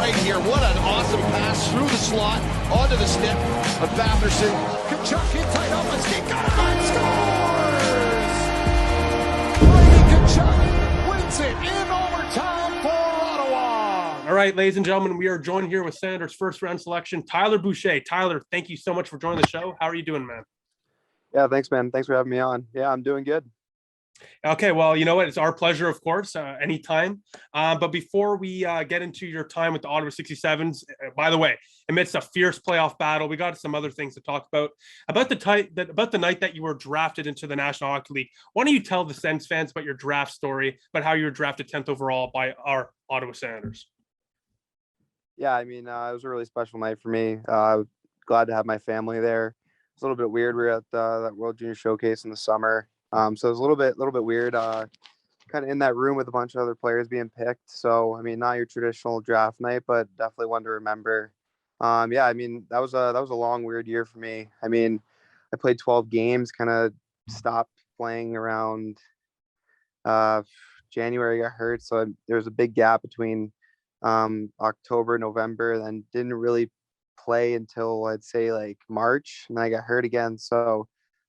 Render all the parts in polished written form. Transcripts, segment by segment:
right here. What an awesome pass through the slot, onto the stick of Batherson. Kachuk in tight up, let's get got it, scores! Brady Kachuk wins it in overtime for Ottawa. All right, ladies and gentlemen, we are joined here with Senators first round selection, Tyler Boucher. Tyler, thank you so much for joining the show. How are you doing, man? Yeah, thanks, man. Thanks for having me on. Yeah, I'm doing good. Okay, well, you know what? It's our pleasure, of course, anytime. But before we get into your time with the Ottawa 67s, by the way, amidst a fierce playoff battle, we got some other things to talk about. About the night that you were drafted into the National Hockey League. Why don't you tell the Sens fans about your draft story, about how you were drafted 10th overall by our Ottawa Senators? Yeah, I mean, it was a really special night for me. Glad to have my family there. It's a little bit weird. We were at that World Junior Showcase in the summer. So it was a little bit weird, kind of in that room with a bunch of other players being picked. So, I mean, not your traditional draft night, but definitely one to remember. Yeah, I mean, that was a long, weird year for me. I mean, I played 12 games, kind of stopped playing around January, got hurt. So there was a big gap between October, November, then didn't really play until I'd say like March, and then I got hurt again. So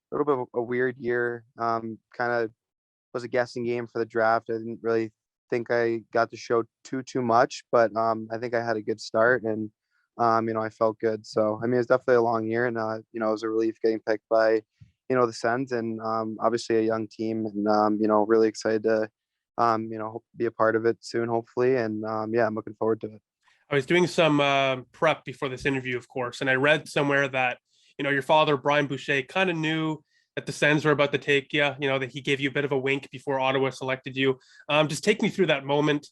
a little bit of a weird year. Kind of was a guessing game for the draft. I didn't really think I got to show too much, but I think I had a good start, and I felt good. So I mean, it's definitely a long year, and it was a relief getting picked by the Sens, and obviously a young team, and really excited to be a part of it soon, hopefully, and yeah, I'm looking forward to it. I was doing some prep before this interview, of course, and I read somewhere that your father, Brian Boucher, kind of knew that the Sens were about to take you, that he gave you a bit of a wink before Ottawa selected you. Just take me through that moment.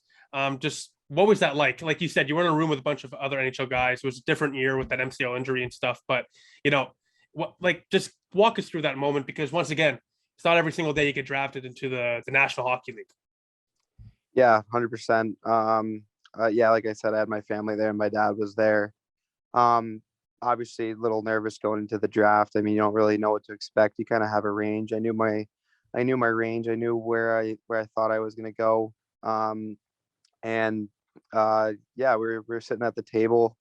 Just what was that like? Like you said, you were in a room with a bunch of other NHL guys. It was a different year with that MCL injury and stuff, but just walk us through that moment, because once again, it's not every single day you get drafted into the National Hockey League. Yeah, 100%. Yeah, like I said, I had my family there and my dad was there. Obviously a little nervous going into the draft. I mean, you don't really know what to expect. You kind of have a range. I knew my range. I knew where I thought I was going to go. And yeah, we were sitting at the table.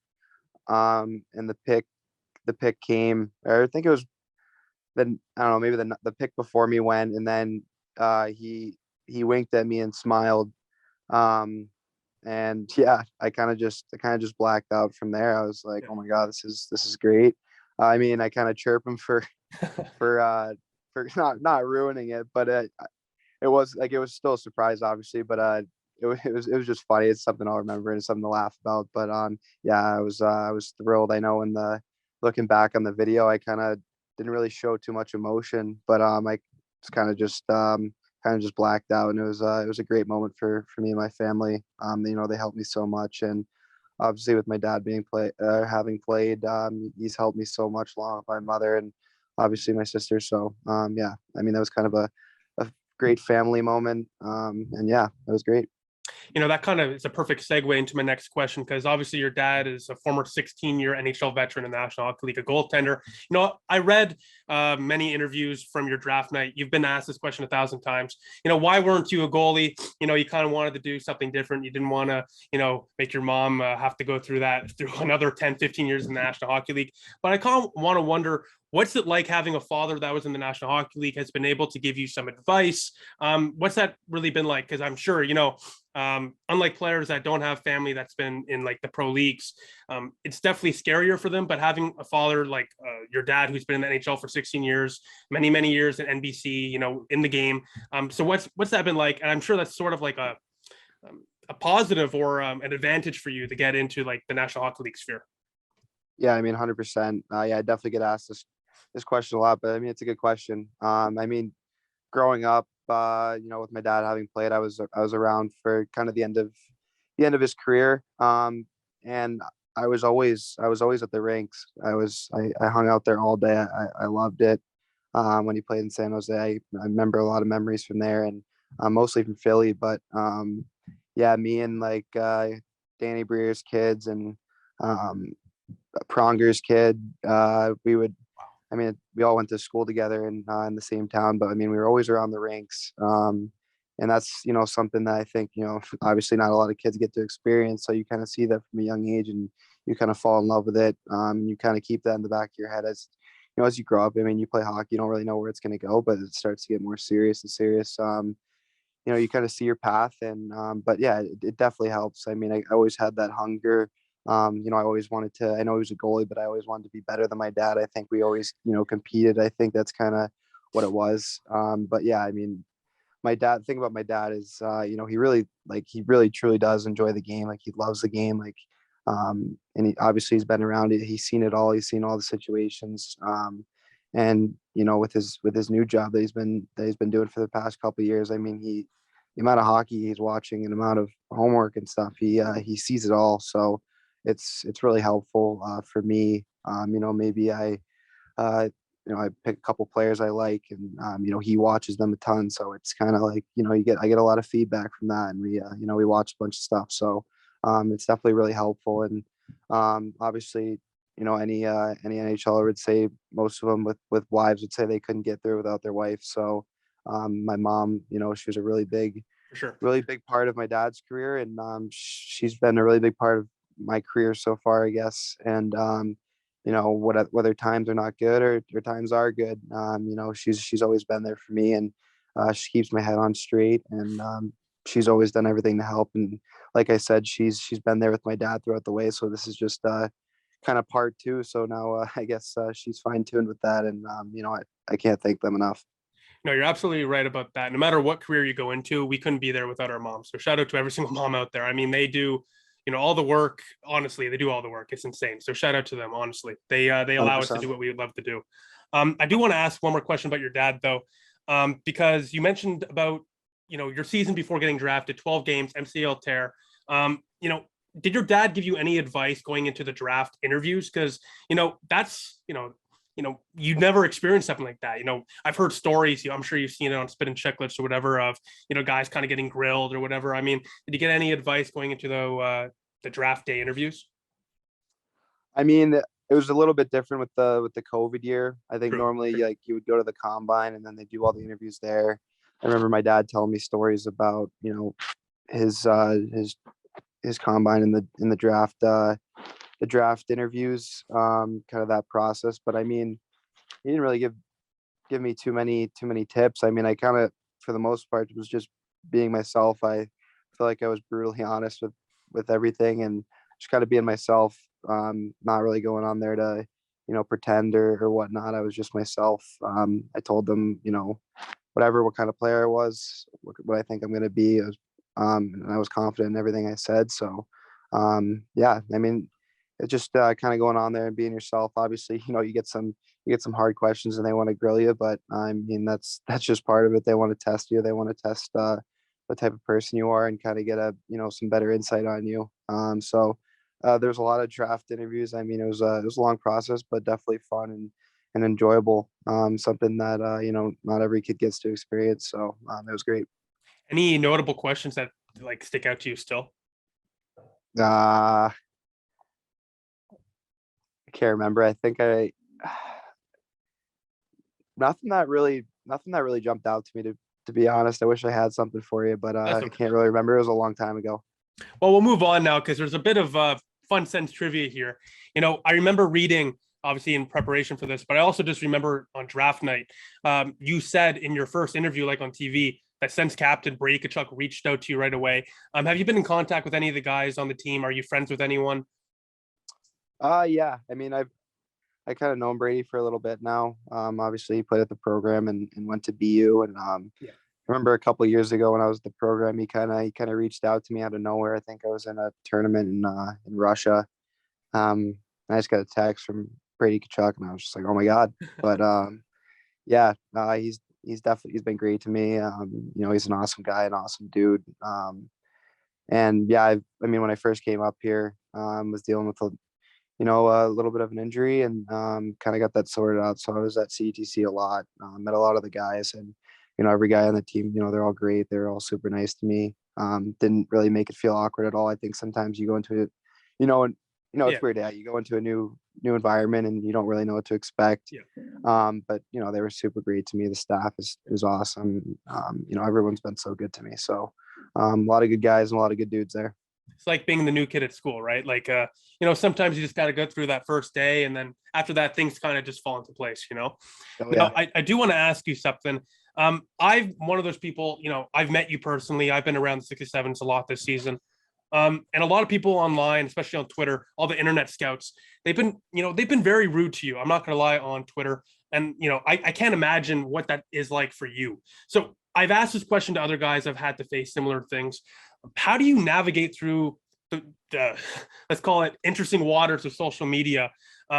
And the pick came. Or I think it was then, I don't know, maybe the pick before me went, and then he winked at me and smiled. And yeah, I kind of just blacked out from there. I was like, oh my God, this is great. I mean, I kind of chirp him for not ruining it, but it was still a surprise, obviously, but it was just funny. It's something I'll remember, and it's something to laugh about. But yeah, I was thrilled. I know looking back on the video, I kind of didn't really show too much emotion, but I was kind of just blacked out, and it was a great moment for me and my family. They helped me so much, and obviously with my dad having played, he's helped me so much, along with my mother and obviously my sister. So yeah, I mean, that was kind of a great family moment, and yeah, that was great. That kind of is a perfect segue into my next question, because obviously your dad is a former 16-year NHL veteran in the National Hockey League, a goaltender. I read many interviews from your draft night. You've been asked this question 1,000 times. Why weren't you a goalie? You kind of wanted to do something different. You didn't want to, make your mom have to go through another 10, 15 years in the National Hockey League. But I kind of want to wonder, what's it like having a father that was in the National Hockey League, has been able to give you some advice? What's that really been like? Because I'm sure, unlike players that don't have family that's been in like the pro leagues, it's definitely scarier for them. But having a father like your dad, who's been in the NHL for 16 years, many, many years at NBC, in the game. So what's that been like? And I'm sure that's sort of like a positive or an advantage for you to get into like the National Hockey League sphere. Yeah, I mean, 100%. Yeah, I definitely get asked this question a lot, but I mean, it's a good question. I mean, growing up, with my dad having played, I was around for kind of the end of his career. And I was always at the rinks. I hung out there all day. I loved it. When he played in San Jose, I remember a lot of memories from there, and mostly from Philly. But yeah, me and like Danny Breer's kids and Pronger's kid, we all went to school together in the same town, but I mean, we were always around the rinks. and that's, something that I think, obviously not a lot of kids get to experience. So you kind of see that from a young age, and you kind of fall in love with it. You kind of keep that in the back of your head as, as you grow up. I mean, you play hockey, you don't really know where it's going to go, but it starts to get more serious and serious. You kind of see your path, and but yeah, it definitely helps. I mean, I always had that hunger. I always wanted to. I know he was a goalie, but I always wanted to be better than my dad. I think we always, competed. I think that's kind of what it was. But yeah, I mean, my dad. Thing about my dad is, he really truly does enjoy the game. Like, he loves the game. Like, and he obviously he's been around it. He's seen it all. He's seen all the situations. And with his new job that he's been doing for the past couple of years, I mean, the amount of hockey he's watching and amount of homework and stuff, he sees it all. So it's really helpful for me. Maybe uh, I pick a couple players I like, and he watches them a ton. So it's kind of like, I get a lot of feedback from that, and we watch a bunch of stuff. So it's definitely really helpful. And obviously, any NHLer would say, most of them with wives would say they couldn't get through without their wife. So my mom, she was a For sure. really big part of my dad's career, and she's been a really big part of my career so far, I guess. And whether times are not good or times are good, she's always been there for me, and she keeps my head on straight, and she's always done everything to help. And like I said, she's been there with my dad throughout the way. So this is just kind of part two. So now I guess she's fine tuned with that, and I can't thank them enough. No, you're absolutely right about that. No matter what career you go into, we couldn't be there without our moms. So shout out to every single mom out there. I mean, they do, all the work. Honestly, they do all the work. It's insane. So shout out to them. Honestly, they allow us to 100%. do what we would love to do. I do want to ask one more question about your dad, though, because you mentioned about your season before getting drafted, 12 games, MCL tear. Did your dad give you any advice going into the draft interviews? Because that's you never experienced something like that. I've heard stories. I'm sure you've seen it on Spit and Checklist or whatever of guys kind of getting grilled or whatever. I mean, did you get any advice going into the draft day interviews? I mean, it was a little bit different with the COVID year. I think True. normally, like, you would go to the combine and then they do all the interviews there. I remember my dad telling me stories about his his combine in the draft interviews, kind of that process. But I mean, he didn't really give me too many tips. I mean, I kind of, for the most part, was just being myself. I feel like I was brutally honest with everything, and just kind of being myself. Not really going on there to pretend or whatnot. I was just myself. I told them what kind of player I was, what I think I'm going to be. And I was confident in everything I said. So yeah, I mean, it's just kind of going on there and being yourself. Obviously, you get some hard questions and they want to grill you, but I mean, that's just part of it. They want to test you. They want to test what type of person you are, and kind of get some better insight on you. There's a lot of draft interviews. I mean, it was a long process, but definitely fun and enjoyable. Something that not every kid gets to experience. So it was great. Any notable questions that like stick out to you still? I can't remember. I think nothing that really jumped out to me, to be honest. I wish I had something for you, but That's I okay. can't really remember. It was a long time ago. Well, we'll move on now because there's a bit of fun sense trivia here. I remember reading, obviously, in preparation for this, but I also just remember on draft night, you said in your first interview, like on TV, that SENS captain Brady Tkachuk reached out to you right away. Have you been in contact with any of the guys on the team? Are you friends with anyone? Yeah. I mean, I kind of known Brady for a little bit now. Obviously, he played at the program and went to BU. And Yeah. I remember a couple of years ago when I was at the program, he kind of reached out to me out of nowhere. I think I was in a tournament in Russia. I just got a text from Brady Tkachuk, and I was just like, oh my god. But yeah, he's been great to me. He's an awesome guy, an awesome dude. And yeah, I mean, when I first came up here, was dealing with a little bit of an injury, and kind of got that sorted out. So I was at CTC a lot, met a lot of the guys, and every guy on the team, they're all great. They're all super nice to me. Didn't really make it feel awkward at all. I think sometimes you go into it, it's weird. Yeah, you go into a new environment and you don't really know what to expect. Yeah. But they were super great to me. The staff is awesome. Everyone's been so good to me. So a lot of good guys and a lot of good dudes there. It's like being the new kid at school, right? Like, sometimes you just got to go through that first day, and then after that, things kind of just fall into place, Oh, Now, yeah. I do want to ask you something. I'm one of those people, I've met you personally. I've been around the 67s a lot this season. And a lot of people online, especially on Twitter, all the internet scouts, they've been very rude to you. I'm not going to lie, on Twitter. And, I can't imagine what that is like for you. So I've asked this question to other guys I've had to face similar things. How do you navigate through the let's call it interesting waters of social media?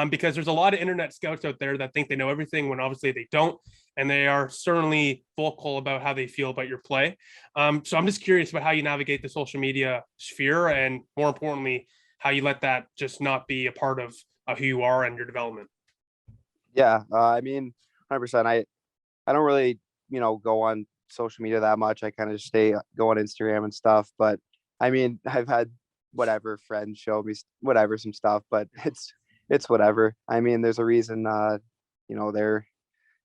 Because there's a lot of internet scouts out there that think they know everything when obviously they don't, and they are certainly vocal about how they feel about your play. So I'm just curious about how you navigate the social media sphere, and more importantly, how you let that just not be a part of who you are and your development. Yeah. 100%. I don't really, go on social media that much. I kind of just go on Instagram and stuff. But I've had whatever friends show me whatever, some stuff, but it's whatever. There's a reason, they're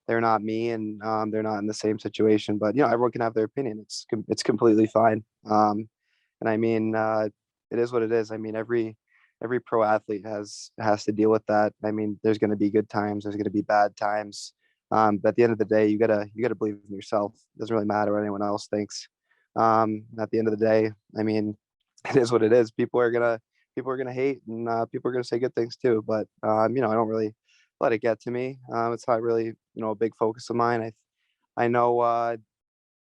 not me, and they're not in the same situation, but everyone can have their opinion. It's completely fine. It is what it is. Every pro athlete has to deal with that. There's going to be good times, there's going to be bad times. But at the end of the day, you gotta believe in yourself. It doesn't really matter what anyone else thinks. At the end of the day, it is what it is. People are gonna hate, and people are gonna say good things too. But I don't really let it get to me. It's not really a big focus of mine. I know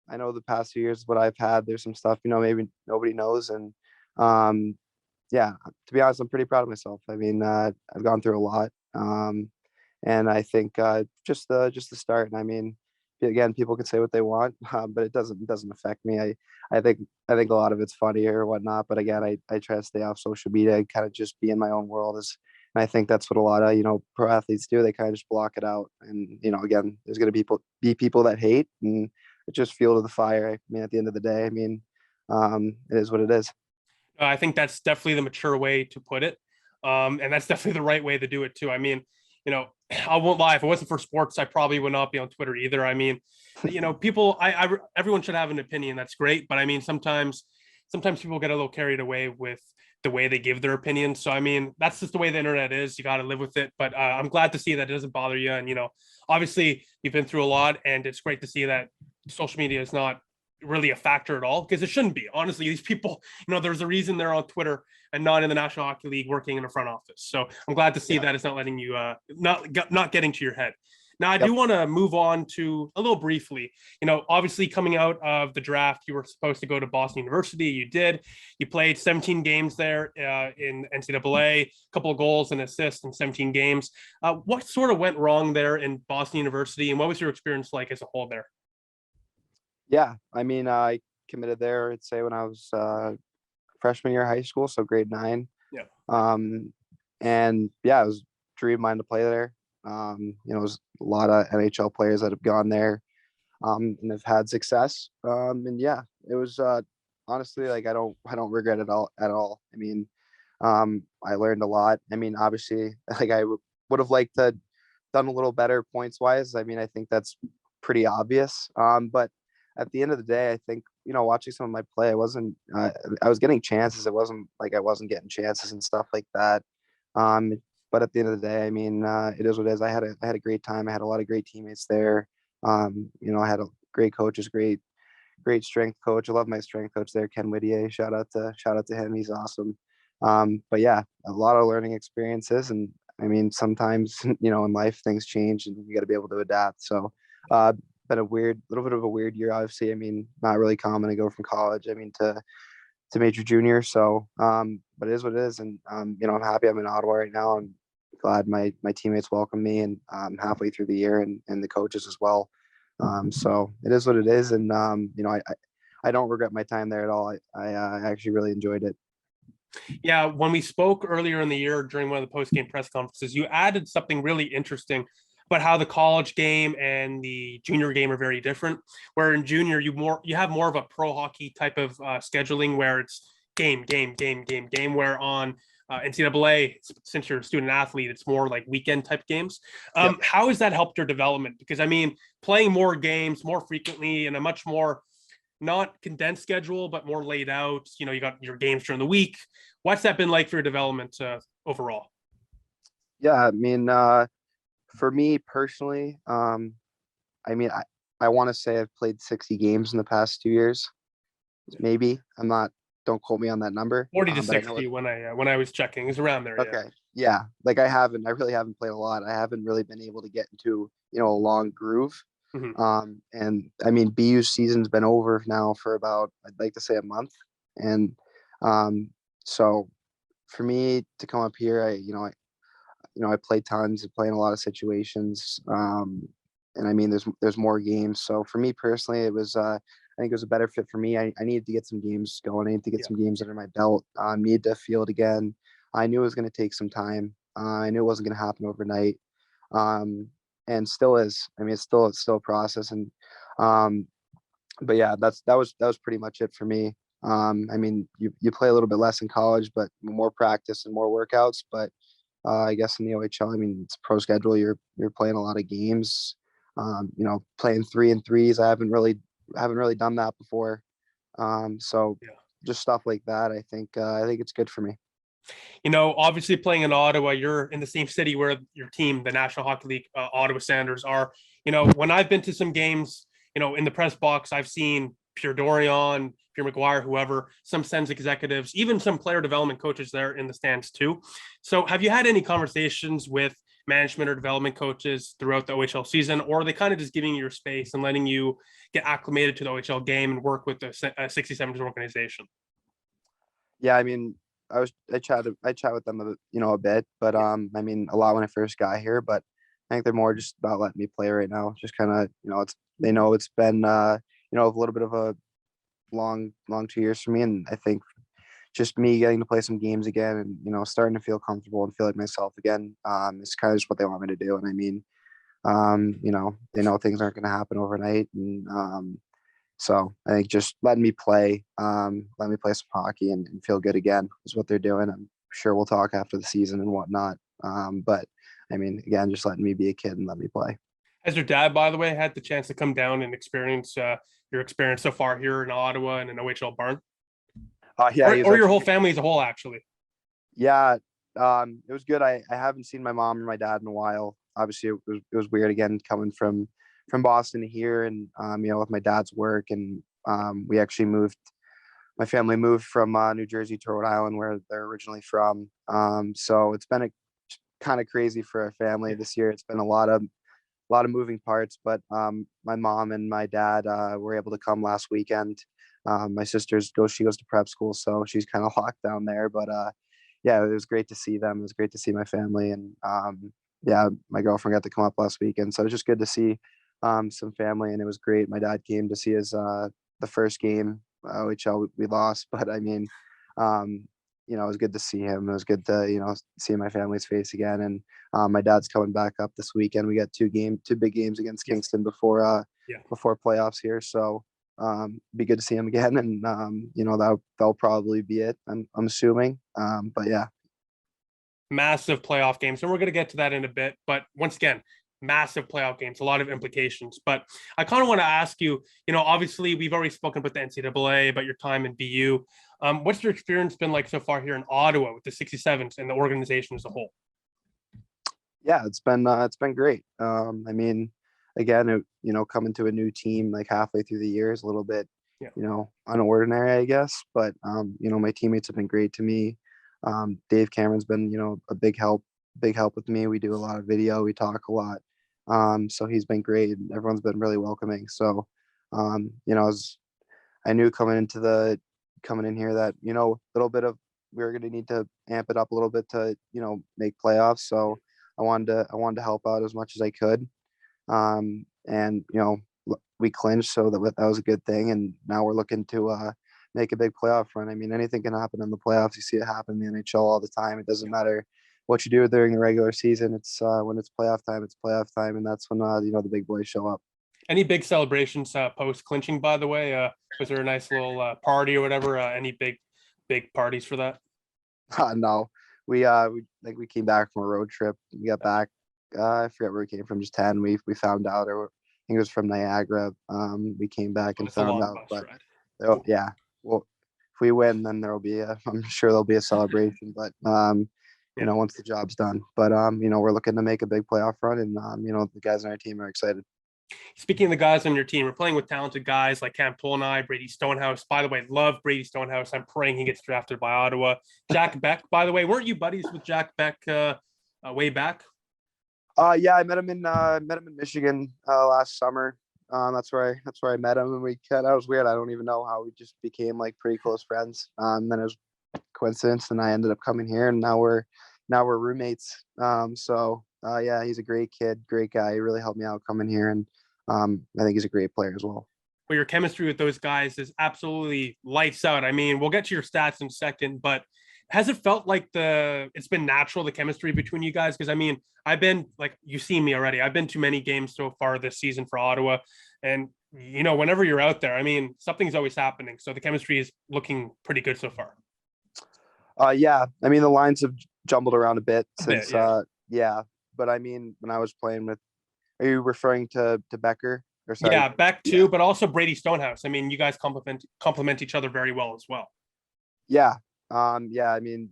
the past few years what I've had. There's some stuff maybe nobody knows, and yeah, to be honest, I'm pretty proud of myself. I've gone through a lot. And I think just the start. Again, people can say what they want, but it doesn't affect me. I think a lot of it's funny or whatnot. But again, I try to stay off social media and kind of just be in my own world. And I think that's what a lot of pro athletes do. They kind of just block it out. And again, there's going to be people that hate, and it's just fuel to the fire. At the end of the day, it is what it is. I think that's definitely the mature way to put it. And that's definitely the right way to do it too. I won't lie. If it wasn't for sports, I probably would not be on Twitter either. People, everyone should have an opinion. That's great. But sometimes people get a little carried away with the way they give their opinion. So, that's just the way the internet is. You got to live with it. But I'm glad to see that it doesn't bother you. And, obviously you've been through a lot, and it's great to see that social media is not really a factor at all, because it shouldn't be. Honestly, these people, there's a reason they're on Twitter and not in the National Hockey League working in a front office. So I'm glad to see that it's not letting you not getting to your head. Now, I do want to move on to a little briefly, obviously coming out of the draft, you were supposed to go to Boston University. You did. You played 17 games there in NCAA, a couple of goals and assists in 17 games. What sort of went wrong there in Boston University, and what was your experience like as a whole there? Yeah, I committed there, I'd say, when I was freshman year of high school, so grade 9. Yeah. And yeah, it was a dream of mine to play there. It was a lot of NHL players that have gone there and have had success. And yeah, it was honestly, like, I don't regret it at all. I learned a lot. Obviously, like, I would have liked to done a little better points wise. I think that's pretty obvious. But at the end of the day, I think, watching some of my play, I was getting chances. It wasn't like I wasn't getting chances and stuff like that. But at the end of the day, it is what it is. I had a great time. I had a lot of great teammates there. I had a great coaches, great strength coach. I love my strength coach there, Ken Whittier. Shout out to him. He's awesome. But yeah, a lot of learning experiences. And sometimes, in life things change and you got to be able to adapt. So, been a little bit of a weird year, obviously. Not really common to go from college, to major junior. So, but it is what it is. And, I'm happy I'm in Ottawa right now. I'm glad my teammates welcome me, and halfway through the year, and the coaches as well. So it is what it is. And, I don't regret my time there at all. I actually really enjoyed it. Yeah, when we spoke earlier in the year during one of the post-game press conferences, you added something really interesting about how the college game and the junior game are very different. Where in junior, you have more of a pro hockey type of scheduling, where it's game. Where on NCAA, since you're a student athlete, it's more like weekend type games. How has that helped your development? Because I mean, playing more games more frequently in a much more not condensed schedule, but more laid out, you know, you got your games during the week. What's that been like for your development overall? Yeah, I mean, for me personally, I mean, I want to say I've played 60 games in the past 2 years. Maybe I'm not. Don't quote me on that number. 40 to But I know 60 when I was checking is around there. okay. Yeah. Like I really haven't played a lot. I haven't really been able to get into, a long groove. And I mean, BU's season's been over now for about, I'd like to say a month. And so for me to come up here, I played tons and play in a lot of situations. And I mean, there's more games. So for me personally, it was, I think it was a better fit for me. I needed to get some games going. I needed to get some games under my belt. Needed to feel it again. I knew it was going to take some time. I knew it wasn't going to happen overnight. And still is. I mean, it's still a process. And but yeah, that was pretty much it for me. I mean, you play a little bit less in college, but more practice and more workouts. But I guess in the OHL, I mean, it's a pro schedule. You're playing a lot of games. Playing 3-on-3s. I haven't really done that before. So just stuff like that. I think it's good for me. You know, obviously playing in Ottawa, you're in the same city where your team, the National Hockey League, Ottawa Senators are. You know, when I've been to some games, you know, in the press box, I've seen Pierre Dorion, Pierre McGuire, whoever, some SENS executives, even some player development coaches there in the stands too. So have you had any conversations with management or development coaches throughout the OHL season, or are they kind of just giving you your space and letting you get acclimated to the OHL game and work with the 67ers organization? Yeah, I mean, I chat with them a bit, but I mean a lot when I first got here, but I think they're more just about letting me play right now. Just kind of, they know it's been a little bit of a long 2 years for me, and I think just me getting to play some games again and starting to feel comfortable and feel like myself again is kind of just what they want me to do. And I mean, they know things aren't going to happen overnight, and so I think just letting me play some hockey and feel good again is what they're doing. I'm sure we'll talk after the season and whatnot. But I mean, again, just letting me be a kid and let me play. Has your dad, by the way, had the chance to come down and experience your experience so far here in Ottawa and an OHL barn? Yeah, or your whole family as a whole, actually. Yeah, it was good. I haven't seen my mom or my dad in a while. Obviously, it was weird again coming from Boston to here, and with my dad's work, and we actually moved. My family moved from New Jersey to Rhode Island, where they're originally from. So it's been a kind of crazy for our family this year. It's been a lot of moving parts, but my mom and my dad were able to come last weekend. My sister she goes to prep school, so she's kind of locked down there. But yeah, it was great to see them. It was great to see my family, and yeah, my girlfriend got to come up last weekend, so it was just good to see some family, and it was great. My dad came to see his the first game OHL we lost, but I mean, it was good to see him. It was good to see my family's face again, and my dad's coming back up this weekend. We got two big games against Kingston before playoffs here, so be good to see him again, and that'll probably be it. I'm assuming, but yeah. Massive playoff games, and we're going to get to that in a bit. But once again, massive playoff games, a lot of implications. But I kind of want to ask you, obviously we've already spoken about the NCAA, about your time in BU. What's your experience been like so far here in Ottawa with the 67s and the organization as a whole? Yeah, it's been great. I mean, again, coming to a new team like halfway through the year is a little bit, unordinary, I guess. But my teammates have been great to me. Dave Cameron's been, a big help with me. We do a lot of video, we talk a lot. So he's been great, and everyone's been really welcoming. So, I knew coming in here that, a little bit of, we were going to need to amp it up a little bit to, make playoffs. So I wanted to help out as much as I could. And, we clinched, so that was a good thing. And now we're looking to, make a big playoff run. I mean, anything can happen in the playoffs. You see it happen in the NHL all the time. It doesn't matter what you do during the regular season. It's when it's playoff time, and that's when the big boys show up. Any big celebrations post clinching, by the way? Was there a nice little party or whatever? Any big parties for that? No, we came back from a road trip. We got back. I forget where we came from. Just 10. We found out, or I think it was from Niagara. We came back and It's a found long out. bus But ride. yeah, well, if we win, then there'll be I'm sure there'll be a celebration. But once the job's done. But we're looking to make a big playoff run, and the guys on our team are excited. Speaking of the guys on your team, we're playing with talented guys like Cam Tolnai, Brady Stonehouse. By the way, love Brady Stonehouse. I'm praying he gets drafted by Ottawa. Jack Beck, by the way, weren't you buddies with Jack Beck way back? Yeah, I met him in Michigan last summer. That's where I met him, and that was weird. I don't even know how we just became like pretty close friends. Then it was coincidence, and I ended up coming here, and now we're roommates. Yeah, he's a great kid, great guy. He really helped me out coming here, and I think he's a great player as well. Well, your chemistry with those guys is absolutely lights out. I mean, we'll get to your stats in a second, but has it felt like it's been natural, the chemistry between you guys? Because I mean, I've been, like, you've seen me already. I've been to many games so far this season for Ottawa, and whenever you're out there, I mean, something's always happening. So the chemistry is looking pretty good so far. Yeah, I mean, the lines have jumbled around a bit since yeah. But I mean, when I was playing with, are you referring to Becker? Or sorry? Yeah, Beck too, but also Brady Stonehouse. I mean, you guys complement each other very well as well. Yeah. I mean,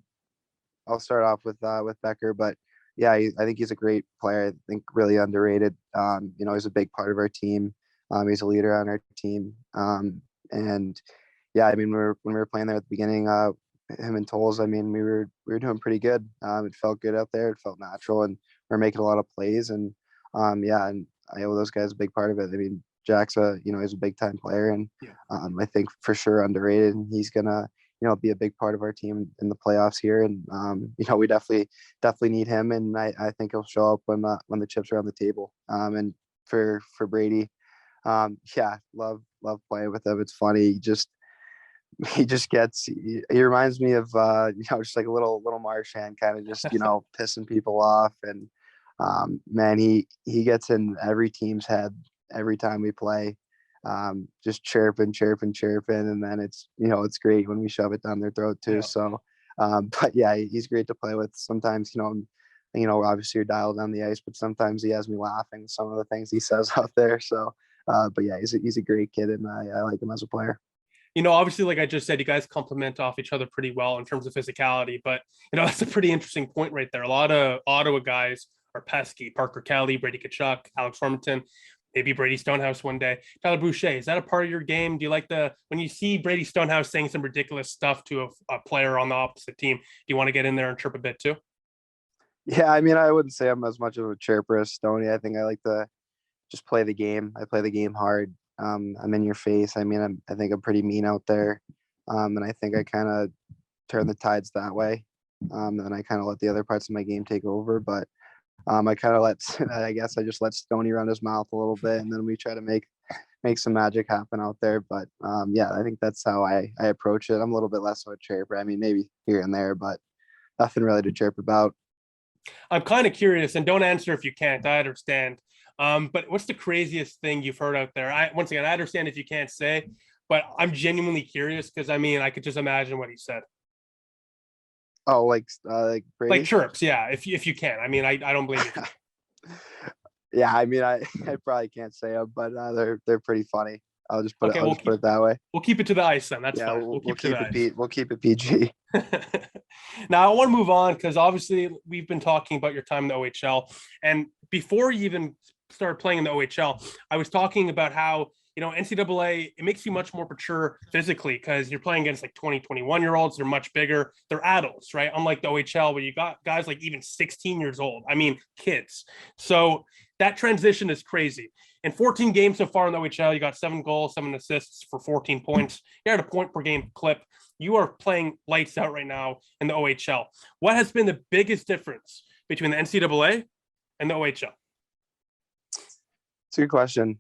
I'll start off with Becker, but yeah, I think he's a great player. I think really underrated. He's a big part of our team. He's a leader on our team. And yeah, I mean, when we were playing there at the beginning, him and Tolles, I mean, we were doing pretty good. It felt good out there. It felt natural, and we're making a lot of plays. And and I owe those guys a big part of it. I mean, Jack's he's a big time player, and I think for sure underrated, and he's gonna be a big part of our team in the playoffs here. And we definitely need him, and I think he'll show up when the chips are on the table. And for Brady, love playing with him. It's funny. He reminds me of just like a little Marchand, kind of just pissing people off. And man, he gets in every team's head every time we play, just chirping, and then it's great when we shove it down their throat too. So but yeah, he's great to play with. Sometimes obviously you're dialed on the ice, but sometimes he has me laughing some of the things he says out there. So but yeah, he's a great kid, and I like him as a player. Obviously, like I just said, you guys complement off each other pretty well in terms of physicality, but that's a pretty interesting point right there. A lot of Ottawa guys are pesky. Parker Kelly, Brady Tkachuk, Alex Formenton, maybe Brady Stonehouse one day. Tyler Boucher, is that a part of your game? Do you like when you see Brady Stonehouse saying some ridiculous stuff to a player on the opposite team, do you want to get in there and chirp a bit too? Yeah, I mean, I wouldn't say I'm as much of a chirper as Stoney. I think I like to just play the game. I play the game hard. I'm in your face. I mean, I think I'm pretty mean out there. And I think I kind of turn the tides that way. And I kind of let the other parts of my game take over. But I kind of I guess I just let Stoney run his mouth a little bit, and then we try to make some magic happen out there. But I think that's how I approach it. I'm a little bit less of a chirper. I mean, maybe here and there, but nothing really to chirp about. I'm kind of curious, and don't answer if you can't. I understand. But what's the craziest thing you've heard out there? Once again, I understand if you can't say, but I'm genuinely curious because I mean, I could just imagine what he said. Oh, like Brady? Like chirps, yeah. If you can, I mean, I don't blame you. Yeah, I mean, I probably can't say them, but they're pretty funny. I'll just put it that way. We'll keep it to the ice then. That's fine. We'll keep it PG. Now I want to move on because obviously we've been talking about your time in the OHL, and before you even started playing in the OHL, I was talking about how NCAA, it makes you much more mature physically because you're playing against like 20, 21-year-olds. They're much bigger. They're adults, right? Unlike the OHL where you got guys like even 16 years old. I mean, kids. So that transition is crazy. In 14 games so far in the OHL, you got 7 goals, 7 assists for 14 points. You're at a point per game clip. You are playing lights out right now in the OHL. What has been the biggest difference between the NCAA and the OHL? It's a good question.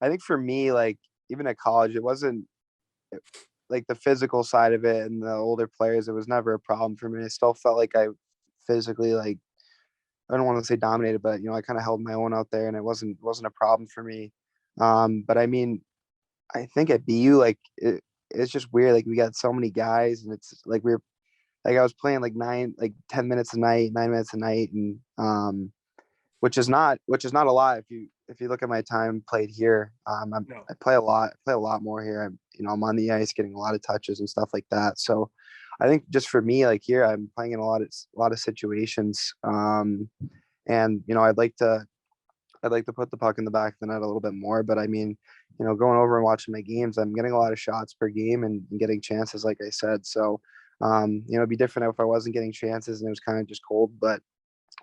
I think for me, like even at college, it wasn't like the physical side of it and the older players. It was never a problem for me. I still felt like I physically, like, I don't want to say dominated, but I kind of held my own out there, and it wasn't a problem for me. But I mean, I think at BU, like it's just weird. Like we got so many guys, and it's like like I was playing like 10 minutes a night, 9 minutes a night, and which is not a lot if you look at my time played here. No. I play a lot more here. I'm on the ice getting a lot of touches and stuff like that. So I think just for me, like here, I'm playing in a lot of situations. And I'd like to put the puck in the back of the net a little bit more, but I mean, going over and watching my games, I'm getting a lot of shots per game and getting chances, like I said. So, it'd be different if I wasn't getting chances and it was kind of just cold, but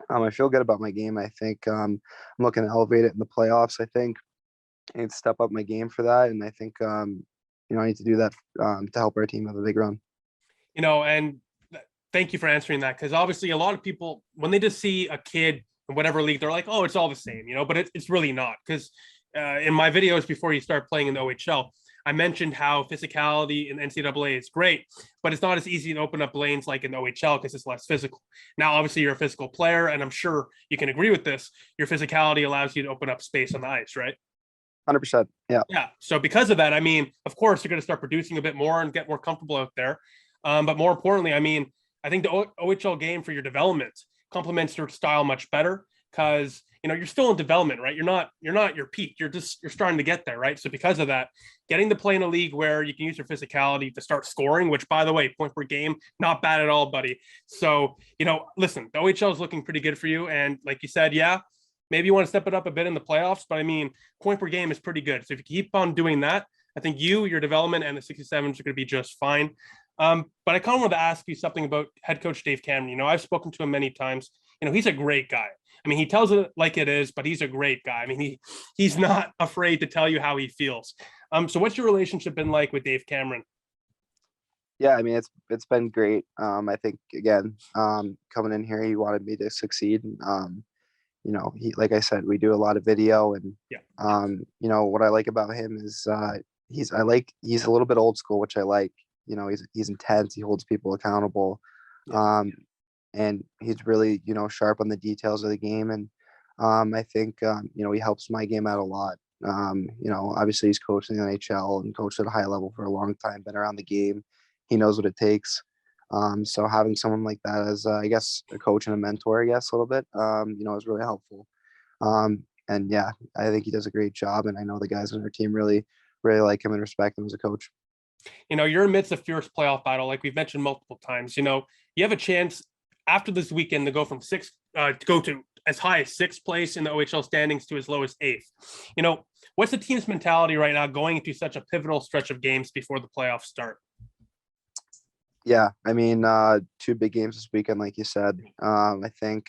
I feel good about my game. I think I'm looking to elevate it in the playoffs. I think I need to step up my game for that, and I think I need to do that to help our team have a big run. And thank you for answering that, because obviously a lot of people, when they just see a kid in whatever league, they're like, oh, it's all the same, but it's really not. Because in my videos before you start playing in the OHL, I mentioned how physicality in NCAA is great, but it's not as easy to open up lanes like in the OHL because it's less physical. Now, obviously, you're a physical player, and I'm sure you can agree with this. Your physicality allows you to open up space on the ice, right? 100%. Yeah. Yeah. So because of that, I mean, of course, you're going to start producing a bit more and get more comfortable out there. But more importantly, I mean, I think the OHL game for your development complements your style much better because you're still in development, right? You're not your peak. You're starting to get there, right? So because of that, getting to play in a league where you can use your physicality to start scoring, which by the way, point per game, not bad at all, buddy. So listen, the OHL is looking pretty good for you, and like you said, yeah, maybe you want to step it up a bit in the playoffs, but I mean, point per game is pretty good. So if you keep on doing that, I think your development and the 67s are going to be just fine. But I kind of wanted to ask you something about head coach Dave Cameron. I've spoken to him many times. He's a great guy. I mean, he tells it like it is, but he's a great guy. I mean, he's not afraid to tell you how he feels. So what's your relationship been like with Dave Cameron? Yeah, I mean, it's been great. I think again, coming in here, he wanted me to succeed. He, like I said, we do a lot of video, and yeah. what I like about him is he's a little bit old school, which I like. He's intense. He holds people accountable, and he's really sharp on the details of the game. And I think he helps my game out a lot. Obviously he's coached in the NHL and coached at a high level for a long time, been around the game. He knows what it takes. So having someone like that as I guess a coach and a mentor, I guess a little bit, is really helpful. And yeah, I think he does a great job, and I know the guys on our team really, really like him and respect him as a coach. You're amidst a fierce playoff battle, like we've mentioned multiple times. You have a chance after this weekend to go from sixth, to go to as high as sixth place in the OHL standings to as low as eighth. What's the team's mentality right now going into such a pivotal stretch of games before the playoffs start? Yeah, I mean, 2 big games this weekend, like you said. I think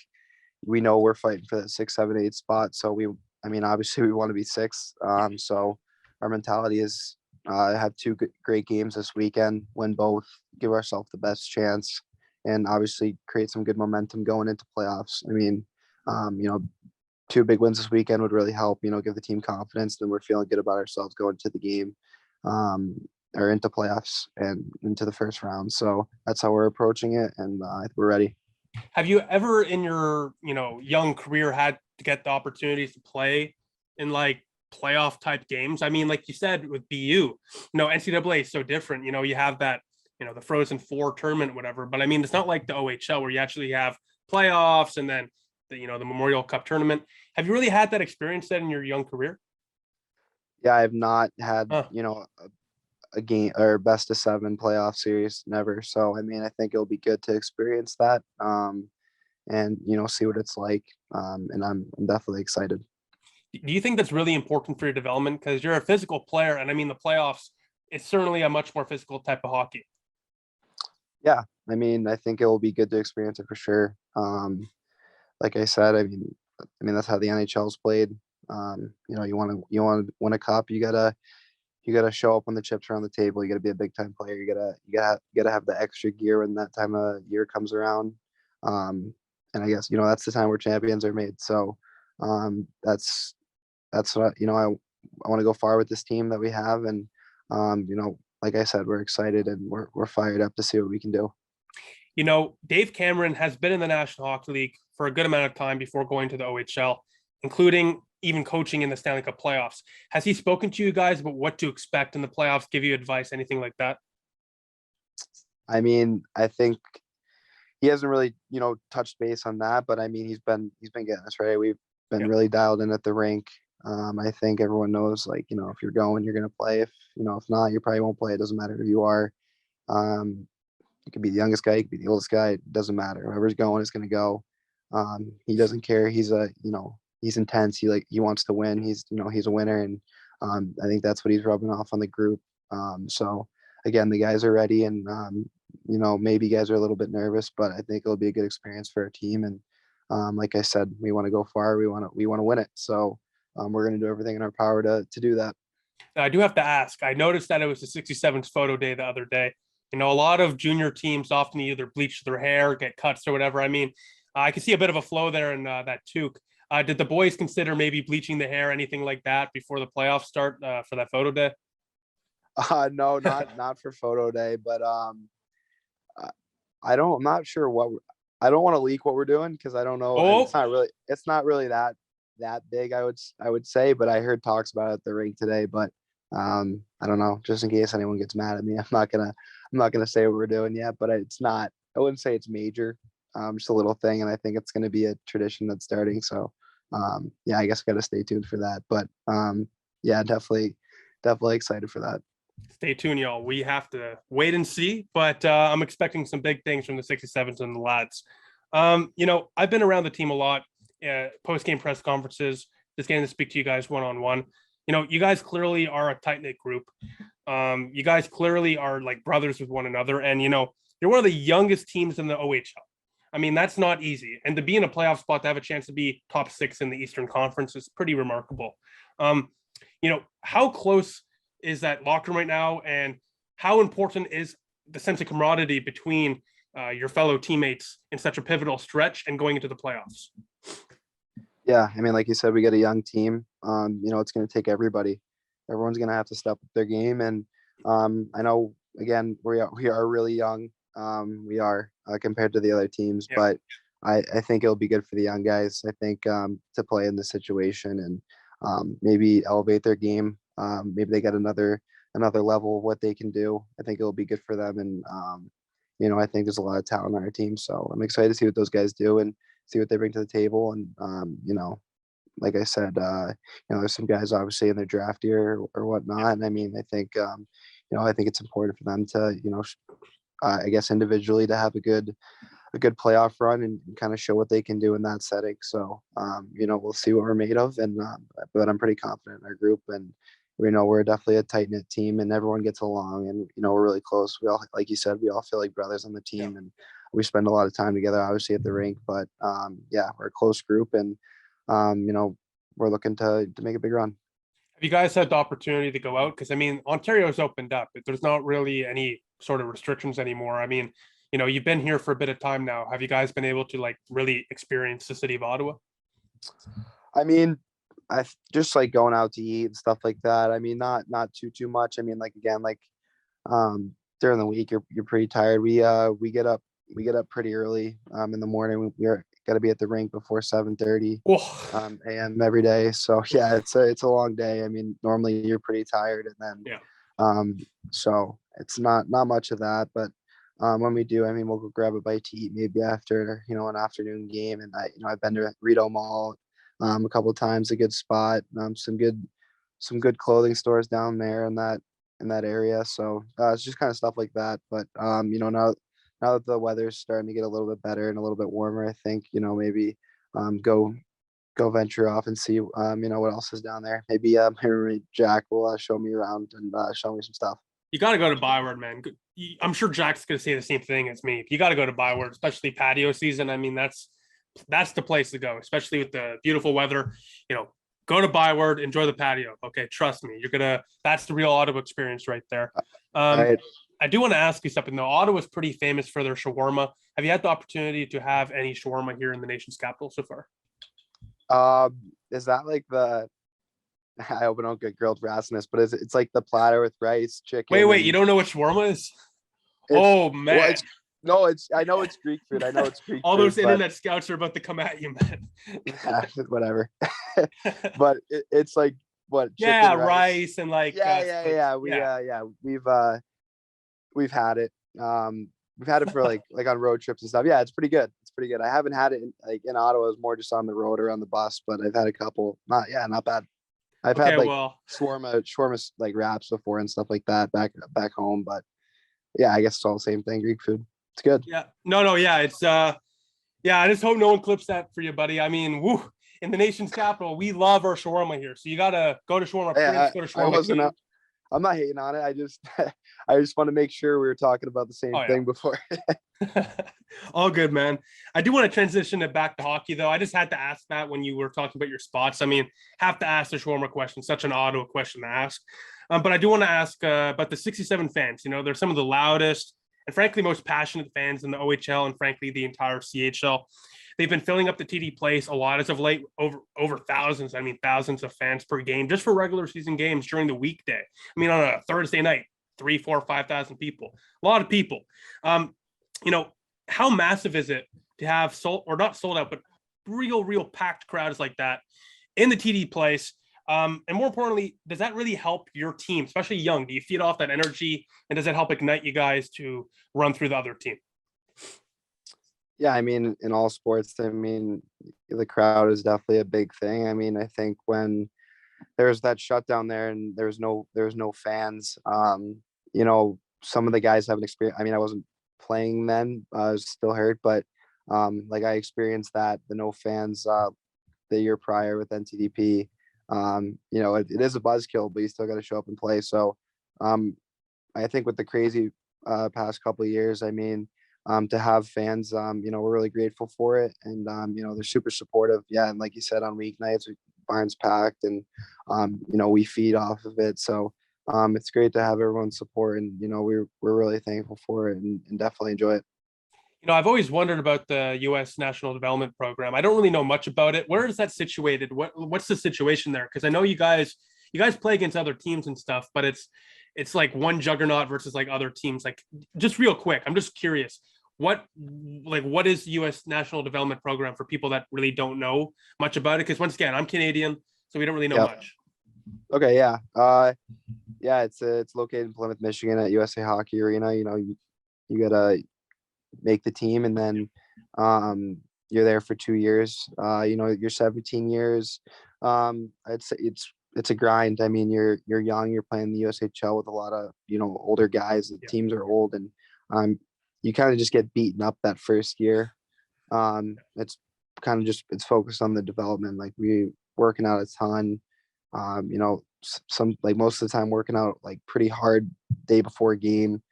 we know we're fighting for that 6, 7, 8 spot. So obviously we want to be sixth. So our mentality is have 2 great games this weekend, win both, give ourselves the best chance, and obviously create some good momentum going into playoffs. I mean, 2 big wins this weekend would really help, give the team confidence. Then we're feeling good about ourselves going to the game, or into playoffs and into the first round. So that's how we're approaching it, and we're ready. Have you ever in your young career had to get the opportunities to play in like playoff type games? I mean, like you said with BU, NCAA is so different. You have that the Frozen Four tournament, whatever. But I mean, it's not like the OHL where you actually have playoffs and then the Memorial Cup tournament. Have you really had that experience then in your young career? Yeah, I've not had a game or best of 7 playoff series, never. So I mean, I think it'll be good to experience that, and see what it's like. And I'm definitely excited. Do you think that's really important for your development? Because you're a physical player, and I mean, the playoffs, it's certainly a much more physical type of hockey. Yeah, I mean, I think it will be good to experience it for sure. Like I said, I mean that's how the NHL's played. You want to win a cup, you gotta show up when the chips are on the table. You gotta be a big time player. You gotta have the extra gear when that time of year comes around. And I guess that's the time where champions are made. So that's what I want to go far with this team that we have, and like I said, we're excited and we're fired up to see what we can do. Dave Cameron has been in the National Hockey League for a good amount of time before going to the OHL, including even coaching in the Stanley Cup playoffs. Has he spoken to you guys about what to expect in the playoffs, give you advice, anything like that? I mean, I think he hasn't really, touched base on that, but I mean, he's been getting us right. We've been Yep. really dialed in at the rink. I think everyone knows, like, if you're going, you're going to play. If not, you probably won't play. It doesn't matter who you are. You could be the youngest guy, you could be the oldest guy. It doesn't matter. Whoever's going is going to go. He doesn't care. He's he's intense. He wants to win. He's a winner. And I think that's what he's rubbing off on the group. So again, the guys are ready, and maybe guys are a little bit nervous, but I think it'll be a good experience for our team. And like I said, we want to go far. We want to win it. So we're going to do everything in our power to do that. I do have to ask. I noticed that it was the 67's photo day the other day. A lot of junior teams often either bleach their hair, get cuts, or whatever. I mean, I can see a bit of a flow there in that toque. Did the boys consider maybe bleaching the hair, anything like that, before the playoffs start for that photo day? No, not for photo day, but I'm not sure I don't want to leak what we're doing, because I don't know. Oh. It's not really that big, I would say, but I heard talks about it at the rink today, but I don't know, just in case anyone gets mad at me. I'm not gonna say what we're doing yet, but I wouldn't say it's major. Just a little thing, and I think it's gonna be a tradition that's starting. So I guess I gotta stay tuned for that. But definitely excited for that. Stay tuned, y'all. We have to wait and see, but I'm expecting some big things from the 67s and the lads. I've been around the team a lot, post-game press conferences, just getting to speak to you guys one-on-one. You guys clearly are a tight-knit group. You guys clearly are like brothers with one another. And, you're one of the youngest teams in the OHL. I mean, that's not easy. And to be in a playoff spot, to have a chance to be top 6 in the Eastern Conference is pretty remarkable. How close is that locker room right now? And how important is the sense of camaraderie between your fellow teammates in such a pivotal stretch and going into the playoffs? Yeah, I mean, like you said, we got a young team. It's going to take everybody. Everyone's going to have to step up their game. And I know, again, we are really young. We are compared to the other teams, but I think it'll be good for the young guys. I think to play in this situation and maybe elevate their game. Maybe they get another level of what they can do. I think it'll be good for them. And I think there's a lot of talent on our team. So I'm excited to see what those guys do and see what they bring to the table. And like I said, there's some guys obviously in their draft year or whatnot. And I mean, I think I think it's important for them to I guess individually to have a good playoff run and kind of show what they can do in that setting. So we'll see what we're made of. And but I'm pretty confident in our group, and we're definitely a tight knit team, and everyone gets along, and we're really close. We all, like you said, we all feel like brothers on the team, and we spend a lot of time together, obviously at the rink. But we're a close group, and we're looking to make a big run. Have you guys had the opportunity to go out? Because I mean, Ontario's opened up, but there's not really any sort of restrictions anymore. I mean, you've been here for a bit of time now. Have you guys been able to like really experience the city of Ottawa? I mean, I just like going out to eat and stuff like that. I mean, not too much. I mean, like, again, like during the week, you're pretty tired. We get up pretty early in the morning. We're got to be at the rink before 7:30 a.m. every day. So yeah, it's a long day. I mean, normally you're pretty tired, and then so it's not much of that. But when we do, I mean, we'll go grab a bite to eat maybe after an afternoon game. And I've been to Rideau Mall a couple of times, a good spot. Some good clothing stores down there in that area. So it's just kind of stuff like that. But now that the weather's starting to get a little bit better and a little bit warmer, I think maybe go venture off and see what else is down there. Maybe my roommate Jack will show me around and show me some stuff. You got to go to Byward, man. I'm sure Jack's going to say the same thing as me. You got to go to Byward, especially patio season. I mean, that's the place to go, especially with the beautiful weather. Go to Byward, enjoy the patio. Okay, trust me, that's the real Ottawa experience right there. Right. I do want to ask you something though. Ottawa is pretty famous for their shawarma. Have you had the opportunity to have any shawarma here in the nation's capital so far? Is that like I hope I don't get grilled for asking this, but it's like the platter with rice, chicken? Wait, you don't know what shawarma is? Oh man. Well, I know it's Greek food. I know it's Greek All food, those internet scouts are about to come at you, man. Whatever. But it's like what? Yeah, rice and like yeah. We've had it. we've had it for like on road trips and stuff. Yeah, it's pretty good. It's pretty good. I haven't had it in Ottawa. It was more just on the road or on the bus, but I've had a couple. Not bad. I've Okay, had like well, shawarma like wraps before and stuff like that back home. But yeah, I guess it's all the same thing. Greek food. It's good. yeah, no, yeah, it's yeah. I just hope no one clips that for you, buddy. I mean, woo, in the nation's capital, we love our shawarma here. So you gotta go to Shawarma Prince, go to Shawarma. I'm not hating on it. I just I just want to make sure we were talking about the same thing before. All good, man. I do want to transition it back to hockey, though. I just had to ask that when you were talking about your spots. I mean, have to ask the shawarma question. Such an Ottawa question to ask. But I do want to ask about the 67 fans. You know, they're some of the loudest and frankly most passionate fans in the OHL and frankly the entire CHL. They've been filling up the TD Place a lot as of late, over thousands. I mean, thousands of fans per game just for regular season games during the weekday. I mean, on a Thursday night, 3, 4, 5,000 people, a lot of people. You know, how massive is it to have not sold out, but real packed crowds like that in the TD Place? And more importantly, does that really help your team, especially young? Do you feed off that energy, and does it help ignite you guys to run through the other team? Yeah, I mean, in all sports, I mean, the crowd is definitely a big thing. I mean, I think when there was that shutdown there and there was no fans, you know, some of the guys haven't experienced. I mean, I wasn't playing then, I was still hurt, but like I experienced that, the no fans the year prior with NTDP. You know, it is a buzzkill, but you still got to show up and play. So I think with the crazy past couple of years, I mean, to have fans, you know, we're really grateful for it. And, you know, they're super supportive. Yeah. And like you said, on weeknights, barn's packed and, you know, we feed off of it. So it's great to have everyone's support and, you know, we're really thankful for it and definitely enjoy it. You know, I've always wondered about the U.S. National Development Program. I don't really know much about it. Where is that situated? What's the situation there? Because I know you guys play against other teams and stuff, but it's like one juggernaut versus like other teams. Like, just real quick, I'm just curious. What is the U.S. National Development Program for people that really don't know much about it? Because once again, I'm Canadian, so we don't really know much. Okay, yeah, yeah, it's located in Plymouth, Michigan, at USA Hockey Arena. You know, you gotta make the team, and then you're there for 2 years. You know, you're 17 years. I'd say it's a grind. I mean, you're young. You're playing the USHL with a lot of, you know, older guys. The teams are old, and you kind of just get beaten up that first year. It's kind of just, it's focused on the development. Like, we working out a ton, you know, some, like most of the time working out like pretty hard day before a game.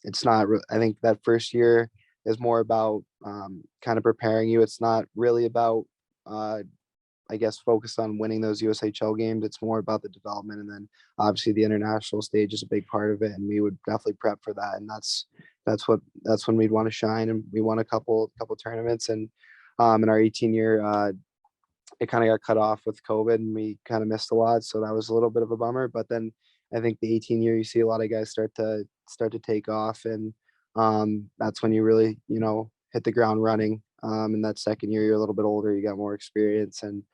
It's not, I think that first year is more about kind of preparing you. It's not really about, I guess, focused on winning those USHL games. It's more about the development. And then obviously the international stage is a big part of it. And we would definitely prep for that. And that's when we'd want to shine. And we won a couple tournaments, and in our 18-year, it kind of got cut off with COVID and we kind of missed a lot. So that was a little bit of a bummer, but then I think the 18-year, you see a lot of guys start to take off, and that's when you really, you know, hit the ground running. In that second year, you're a little bit older, you got more experience, and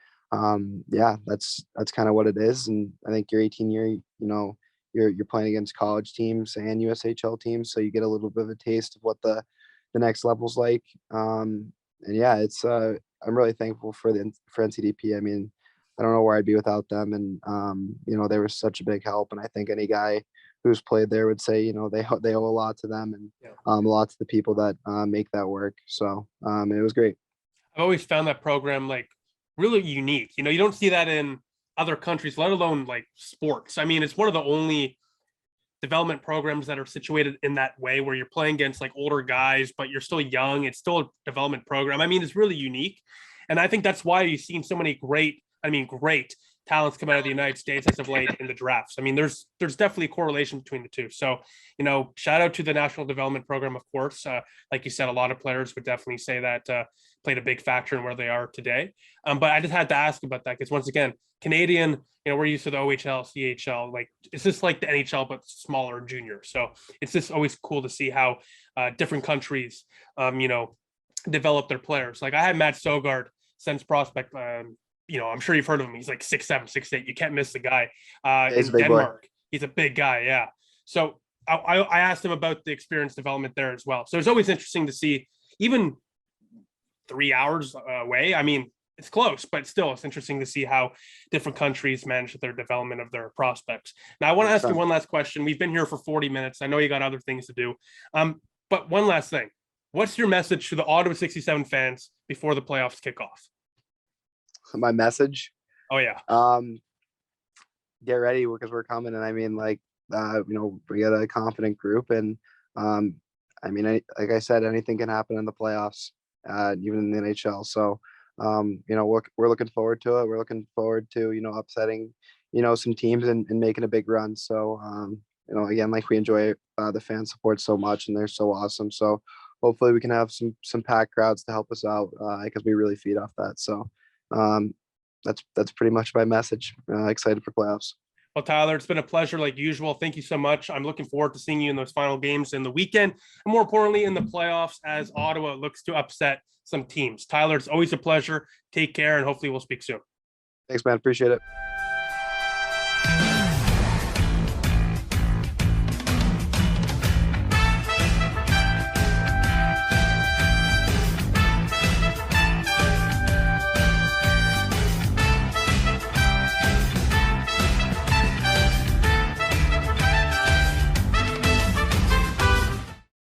yeah, that's kind of what it is. And I think your 18-year, you know, you're playing against college teams and USHL teams, so you get a little bit of a taste of what the next level's like. And yeah, it's I'm really thankful for NCDP. I mean, I don't know where I'd be without them, and you know, they were such a big help. And I think any guy who's played there would say, you know, they owe a lot to them, and a lot to the people that make that work. So it was great. I've always found that program like really unique. You know, you don't see that in other countries, let alone like sports. I mean, it's one of the only development programs that are situated in that way, where you're playing against like older guys, but you're still young. It's still a development program. I mean, it's really unique. And I think that's why you've seen so many great talents come out of the United States as of late in the drafts. I mean, there's definitely a correlation between the two. So, you know, shout out to the National Development Program, of course. Like you said, a lot of players would definitely say that played a big factor in where they are today. But I just had to ask about that because, once again, Canadian, you know, we're used to the OHL, CHL. Like, it's just like the NHL, but smaller, junior. So it's just always cool to see how different countries, you know, develop their players. Like, I had Matt Sogard, SENS prospect. You know, I'm sure you've heard of him. He's like 6'7", 6'8". You can't miss the guy. In Denmark, he's a big guy. Yeah. So I asked him about the experience development there as well. So it's always interesting to see, even 3 hours away. I mean, it's close, but still, it's interesting to see how different countries manage their development of their prospects. Now, I want to ask you one last question. We've been here for 40 minutes. I know you got other things to do. But one last thing. What's your message to the Ottawa 67 fans before the playoffs kick off? My message? Oh, yeah. Get ready because we're coming. And I mean, like, we got a confident group. And I mean, like I said, anything can happen in the playoffs, even in the NHL. So, we're looking forward to it. We're looking forward to, upsetting, some teams and making a big run. So, again, like we enjoy the fan support so much and they're so awesome. So hopefully we can have some packed crowds to help us out because we really feed off that. So that's pretty much my message. Excited for playoffs. Well, Tyler, it's been a pleasure like usual. Thank you so much. I'm looking forward to seeing you in those final games in the weekend, and more importantly, in the playoffs as Ottawa looks to upset some teams. Tyler, it's always a pleasure. Take care, and hopefully we'll speak soon. Thanks, man. Appreciate it.